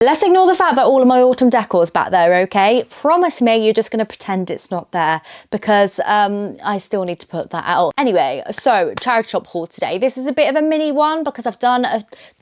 Let's ignore the fact that all of my autumn decor is back there, okay? Promise me you're just going to pretend it's not there, because I still need to put that out. Anyway, so charity shop haul today. This is a bit of a mini one because I've done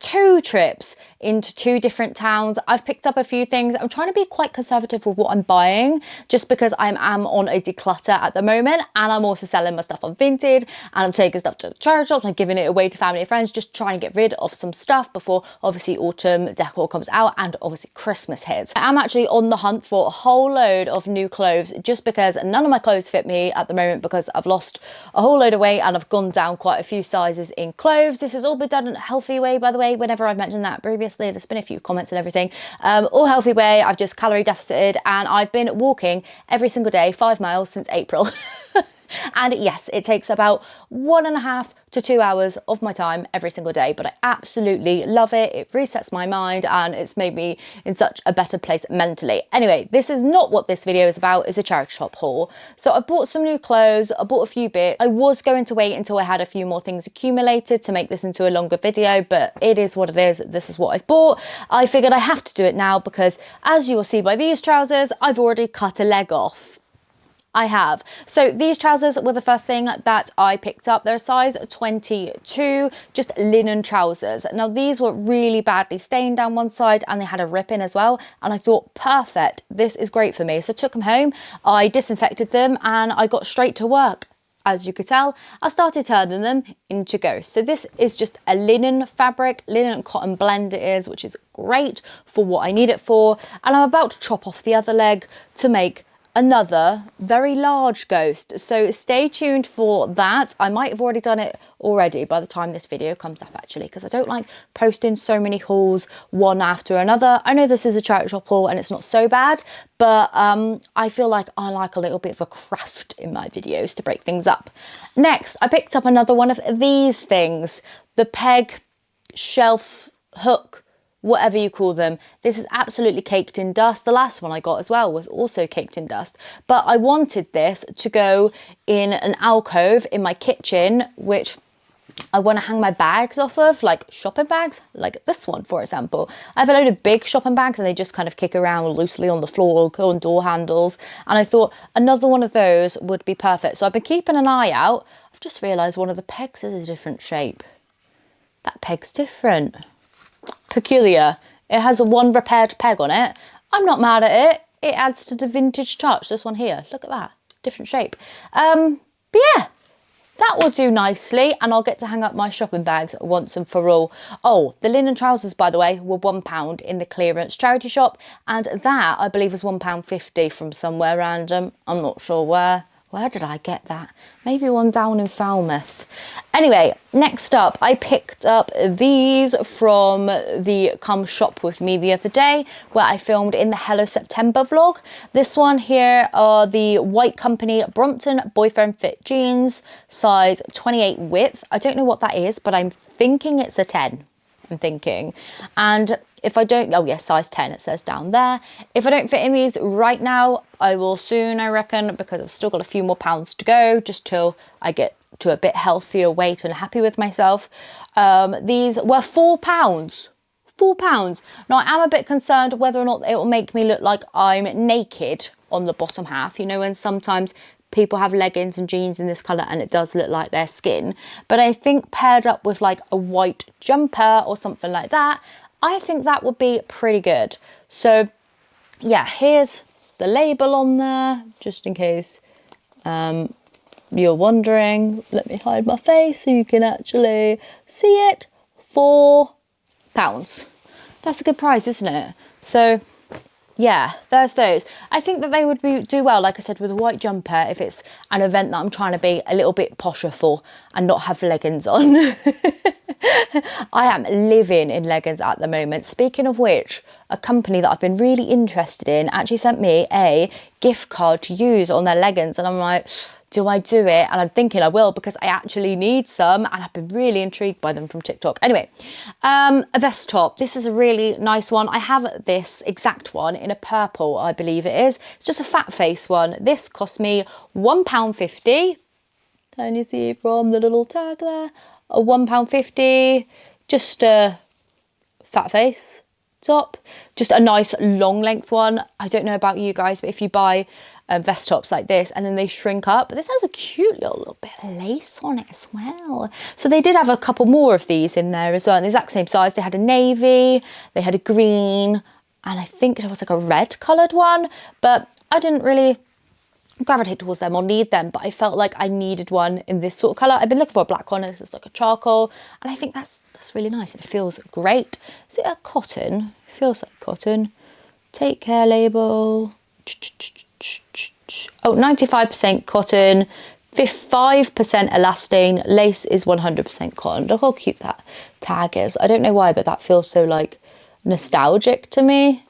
2 trips into 2 different towns. I've picked up a few things. I'm trying to be quite conservative with what I'm buying, just because I am on a declutter at the moment, and I'm also selling my stuff on Vinted, and I'm taking stuff to the charity shops and giving it away to family and friends, just trying to get rid of some stuff before obviously autumn decor comes out and obviously Christmas hits. I am actually on the hunt for a whole load of new clothes, just because none of my clothes fit me at the moment, because I've lost a whole load of weight and I've gone down quite a few sizes in clothes. This has all been done in a healthy way, by the way. Whenever I've mentioned that previously, there's been a few comments and everything. All healthy way. I've just calorie deficited, and I've been walking every single day 5 miles since April. And yes, it takes about 1.5 to 2 hours of my time every single day, but I absolutely love it. It resets my mind and it's made me in such a better place mentally. Anyway, this is not what this video is about. It's a charity shop haul. So I bought some new clothes, I bought a few bits. I was going to wait until I had a few more things accumulated to make this into a longer video, but it is what it is. This is what I've bought. I figured I have to do it now because, as you will see by these trousers, I've already cut a leg off. I have. So these trousers were the first thing that I picked up. They're a size 22, just linen trousers. Now these were really badly stained down one side and they had a rip in as well. And I thought, perfect, this is great for me. So I took them home, I disinfected them and I got straight to work. As you could tell, I started turning them into ghosts. So this is just a linen fabric, linen and cotton blend it is, which is great for what I need it for. And I'm about to chop off the other leg to make another very large ghost, so stay tuned for that. I might have already done it already by the time this video comes up, actually, because I don't like posting so many hauls one after another. I know this is a charity shop haul and it's not so bad, but I feel like I like a little bit of a craft in my videos to break things up. Next, I picked up another one of these things, the peg, shelf, hook, whatever you call them. This is absolutely caked in dust. The last one I got as well was also caked in dust, but I wanted this to go in an alcove in my kitchen, which I want to hang my bags off of, like shopping bags, like this one, for example. I have a load of big shopping bags and they just kind of kick around loosely on the floor, go on door handles. And I thought another one of those would be perfect. So I've been keeping an eye out. I've just realised one of the pegs is a different shape. That peg's different. Peculiar. It has a one repaired peg on it. I'm not mad at it. It adds to the vintage touch. This one here, look at that, different shape. But yeah, that will do nicely, and I'll get to hang up my shopping bags once and for all. Oh, the linen trousers, by the way, were £1 in the clearance charity shop, and that I believe was £1.50 from somewhere random. I'm not sure where. Where did I get that? Maybe one down in Falmouth. Anyway, next up, I picked up these from the Come Shop With Me the other day, where I filmed in the Hello September vlog. This one here are the White Company Brompton Boyfriend Fit Jeans, size 28 width. I don't know what that is, but I'm thinking it's a 10. I'm thinking. And if I don't, oh yes, size 10 it says down there. If I don't fit in these right now, I will soon, I reckon, because I've still got a few more pounds to go, just till I get to a bit healthier weight and happy with myself. These were £4. £4. Now I am a bit concerned whether or not it will make me look like I'm naked on the bottom half. You know, when sometimes people have leggings and jeans in this colour and it does look like their skin. But I think paired up with like a white jumper or something like that, I think that would be pretty good. So yeah, here's the label on there, just in case you're wondering. Let me hide my face so you can actually see it. £4. That's a good price, isn't it? So yeah, there's those. I think that they would do well, like I said, with a white jumper if it's an event that I'm trying to be a little bit posher for and not have leggings on. I am living in leggings at the moment. Speaking of which, a company that I've been really interested in actually sent me a gift card to use on their leggings, and I'm like, do I do it? And I'm thinking I will, because I actually need some, and I've been really intrigued by them from TikTok. Anyway, a vest top. This is a really nice one. I have this exact one in a purple, I believe it is. It's just a fat face one. This cost me £1.50. Can you see from the little tag there? A £1.50, just a fat face top, just a nice long length one. I don't know about you guys, but if you buy vest tops like this and then they shrink up, this has a cute little bit of lace on it as well. So they did have a couple more of these in there as well, in the exact same size. They had a navy, they had a green, and I think there was like a red coloured one, but I didn't really gravitate towards them or need them, but I felt like I needed one in this sort of colour. I've been looking for a black one. This is like a charcoal, and I think that's really nice and it feels great. Is it a cotton? It feels like cotton. Take care label. Oh, 95% cotton, 5% elastane, lace is 100% cotton. Look how cute that tag is. I don't know why, but that feels so like nostalgic to me.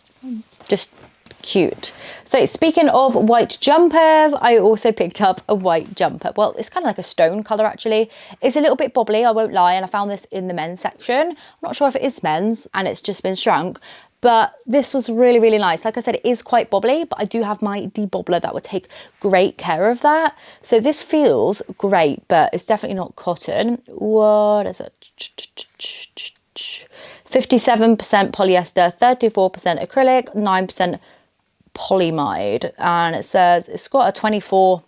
Just cute. So speaking of white jumpers, I also picked up a white jumper. Well, it's kind of like a stone colour actually. It's a little bit bobbly, I won't lie, and I found this in the men's section. I'm not sure if it is men's and it's just been shrunk, but this was really, really nice. Like I said, it is quite bobbly, but I do have my debobbler that would take great care of that. So this feels great, but it's definitely not cotton. What is it? 57% polyester, 34% acrylic, 9% polyamide, and it says it's got a 2024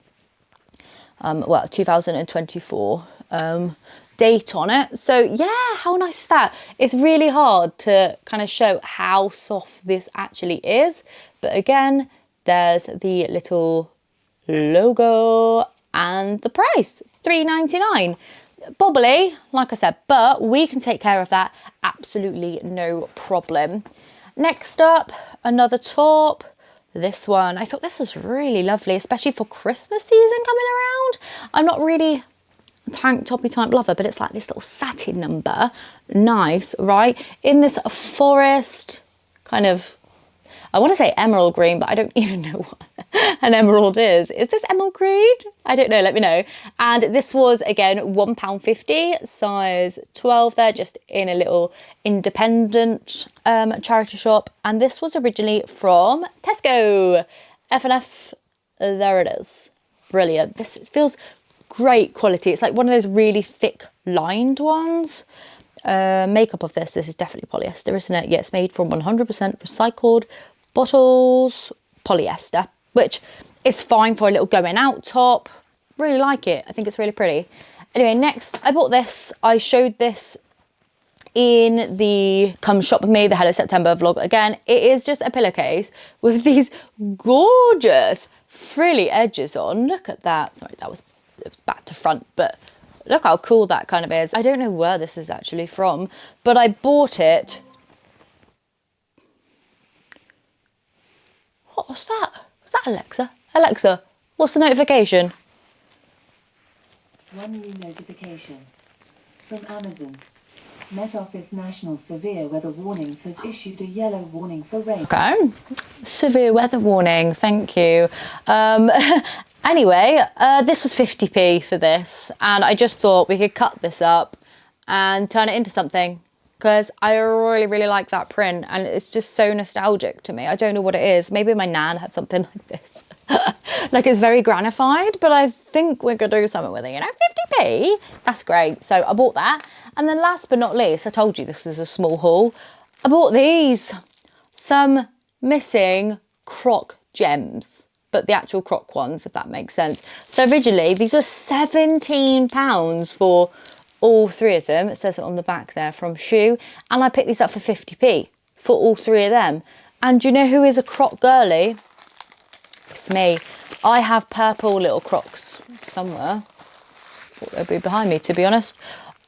date on it. So yeah, how nice is that? It's really hard to kind of show how soft this actually is, but again, there's the little logo and the price, $3.99. Bobbly, like I said, but we can take care of that, absolutely no problem. Next up, another top. This one, I thought this was really lovely, especially for Christmas season coming around. I'm not really a tank toppy type lover, but it's like this little satin number. Nice, right? In this forest kind of, I want to say emerald green, but I don't even know what an emerald is. Is this emerald green? I don't know, let me know. And this was, again, £1.50, size 12 there, just in a little independent charity shop. And this was originally from Tesco. F&F, there it is. Brilliant. This feels great quality. It's like one of those really thick lined ones. Makeup of this is definitely polyester, isn't it? Yeah, it's made from 100% recycled bottles, polyester, which is fine for a little going out top. Really like it. I think it's really pretty. Anyway, next I bought this. I showed this in the Come Shop With Me, the Hello September vlog again. It is just a pillowcase with these gorgeous frilly edges on. Look at that. Sorry, it was back to front, but look how cool that kind of is. I don't know where this is actually from, but I bought it. What was that? Was that Alexa? Alexa, what's the notification? One new notification from Amazon. Met Office National Severe Weather Warnings has issued a yellow warning for rain. Okay, severe weather warning, thank you. Anyway, this was 50p for this, and I just thought we could cut this up and turn it into something, because I really, really like that print, and it's just so nostalgic to me. I don't know what it is. Maybe my nan had something like this. Like, it's very granified, but I think we could do something with it, you know, 50p. That's great. So I bought that. And then last but not least, I told you this was a small haul. I bought these, some missing Croc gems, but the actual Croc ones, if that makes sense. So originally, these were £17 for all three of them. It says it on the back there, from Shoe. And I picked these up for 50p for all three of them. And do you know who is a Croc girly? It's me. I have purple little Crocs somewhere. Thought they'd be behind me, to be honest.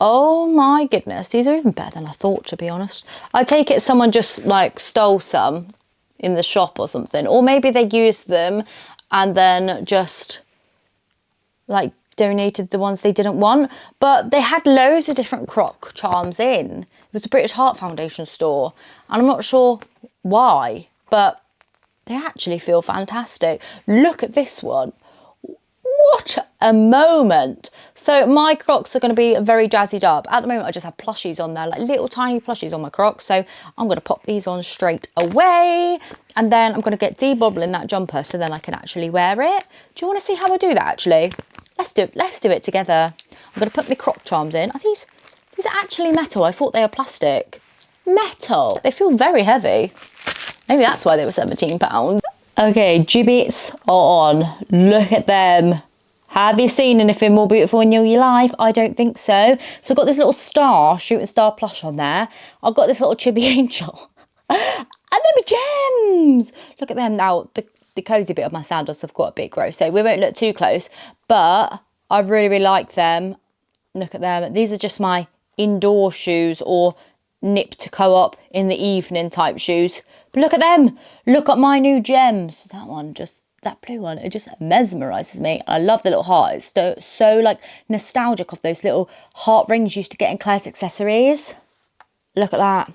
Oh my goodness, these are even better than I thought, to be honest. I take it someone just like stole some in the shop or something, or maybe they used them and then just like donated the ones they didn't want. But they had loads of different Croc charms in. It was a British Heart Foundation store, and I'm not sure why, but they actually feel fantastic. Look at this one. What a moment. So my Crocs are going to be very jazzied up. At the moment, I just have plushies on there, like little tiny plushies on my Crocs. So I'm going to pop these on straight away. And then I'm going to get debobbling that jumper so then I can actually wear it. Do you want to see how I do that, actually? Let's do it together. I'm going to put my Croc charms in. Are these are actually metal? I thought they were plastic. metal. They feel very heavy. Maybe that's why they were £17. Okay, gibbets are on. Look at them. Have you seen anything more beautiful in your life? I don't think so. So I've got this little star, shooting star plush on there. I've got this little chibi angel. And then my gems. Look at them now. The cozy bit of my sandals have got a bit gross, so we won't look too close. But I really, really like them. Look at them. These are just my indoor shoes or nip to co-op in the evening type shoes. But look at them. Look at my new gems. That one just... that blue one, it just mesmerises me. I love the little heart. It's so like nostalgic of those little heart rings you used to get in Claire's accessories. Look at that.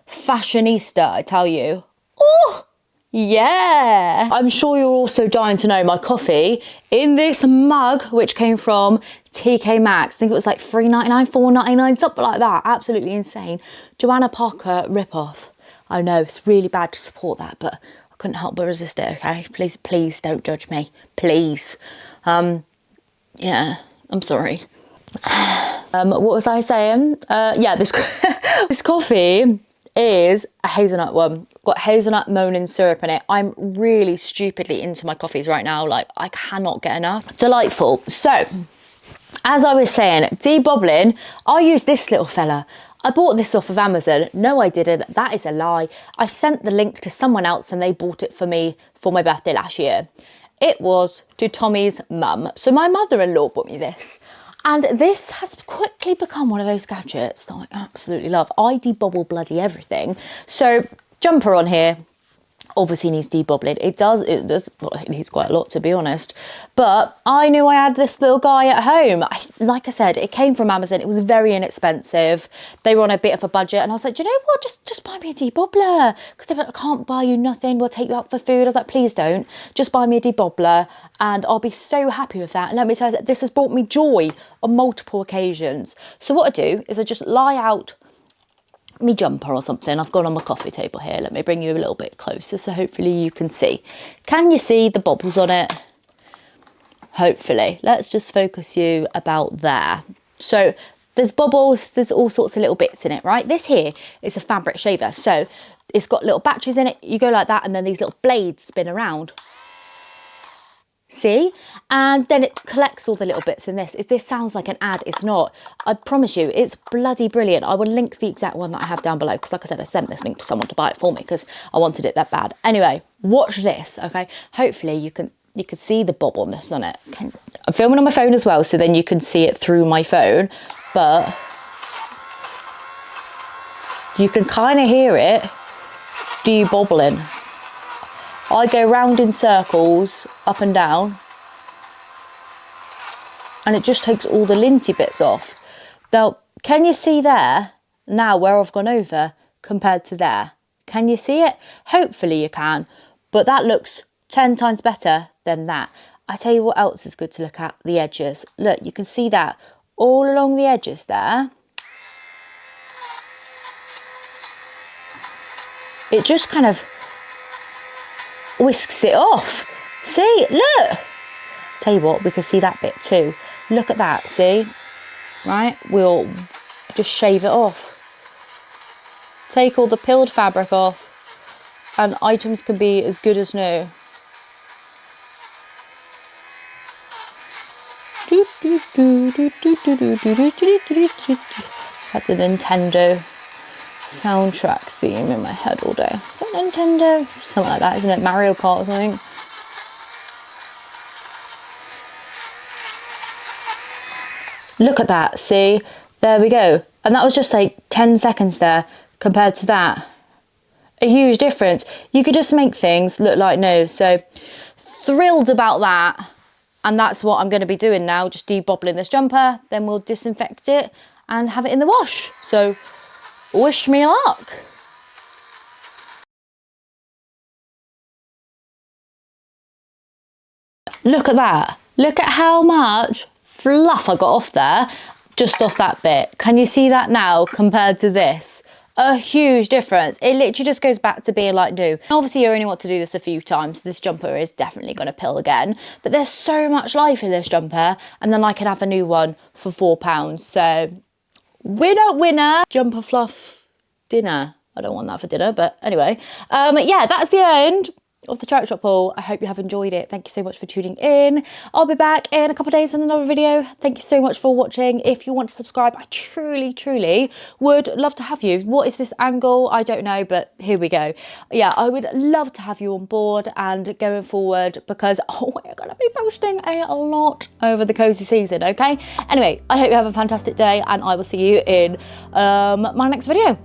Fashionista, I tell you. Oh, yeah. I'm sure you're also dying to know my coffee in this mug, which came from TK Maxx. I think it was like $3.99, $4.99, something like that. Absolutely insane. Joanna Parker ripoff. I know it's really bad to support that, but I couldn't help but resist it, okay? Please don't judge me, please. Yeah, I'm sorry. What was I saying? Yeah, this this coffee is a hazelnut one. Got hazelnut moaning syrup in it. I'm really stupidly into my coffees right now. Like, I cannot get enough. Delightful. So, as I was saying, debobbling, I use this little fella. I bought this off of Amazon. No, I didn't. That is a lie. I sent the link to someone else and they bought it for me for my birthday last year. It was to Tommy's mum. So my mother-in-law bought me this. And this has quickly become one of those gadgets that I absolutely love. I debobble bloody everything. So jumper on here. Obviously needs debobbling. It does, well, it needs quite a lot, to be honest. But I knew I had this little guy at home. Like I said, it came from Amazon. It was very inexpensive. They were on a bit of a budget. And I was like, do you know what? Just buy me a debobbler. Because they were like, I can't buy you nothing. We'll take you out for food. I was like, please don't. Just buy me a debobbler. And I'll be so happy with that. And let me tell you, this has brought me joy on multiple occasions. So what I do is I just lie out me jumper or something. I've gone on my coffee table here. Let me bring you a little bit closer so hopefully you can see. Can you see the bobbles on it? Hopefully. Let's just focus you about there. So there's bobbles, there's all sorts of little bits in it, right? This here is a fabric shaver. So it's got little batteries in it. You go like that and then these little blades spin around. See? And then it collects all the little bits in this. This sounds like an ad, it's not. I promise you, it's bloody brilliant. I will link the exact one that I have down below because like I said, I sent this link to someone to buy it for me because I wanted it that bad. Anyway, watch this, okay? Hopefully you can see the bobbleness on it. I'm filming on my phone as well, so then you can see it through my phone, but you can kind of hear it debobbling. I go round in circles, up and down, and it just takes all the linty bits off. Now, can you see there, now where I've gone over, compared to there? Can you see it? Hopefully you can, but that looks 10 times better than that. I tell you what else is good to look at, the edges. Look, you can see that all along the edges there. It just kind of whisks it off. See, look. Tell you what, we can see that bit too. Look at that, see? Right, we'll just shave it off. Take all the peeled fabric off and items can be as good as new. That's the Nintendo soundtrack theme in my head all day. Is that Nintendo? Something like that, isn't it? Mario Kart or something. Look at that, see? There we go. And that was just like 10 seconds there compared to that. A huge difference. You could just make things look like new. So thrilled about that. And that's what I'm going to be doing now, just debobbling this jumper. Then we'll disinfect it and have it in the wash. So wish me luck. Look at that. Look at how much fluff I got off there, just off that bit. Can you see that now compared to this? A huge difference. It literally just goes back to being like new. Obviously you only want to do this a few times. This jumper is definitely going to pill again, but there's so much life in this jumper, and then I could have a new one for £4. So winner, winner. Jumper fluff dinner. I don't want that for dinner, but anyway. Yeah, that's the end of the charity shop haul. I hope you have enjoyed it. Thank you so much for tuning in. I'll be back in a couple of days with another video. Thank you so much for watching. If you want to subscribe, I truly would love to have you. What is this angle? I don't know, but here we go. Yeah, I would love to have you on board and going forward, because we're gonna be posting a lot over the cozy season, okay? Anyway, I hope you have a fantastic day, and I will see you in my next video.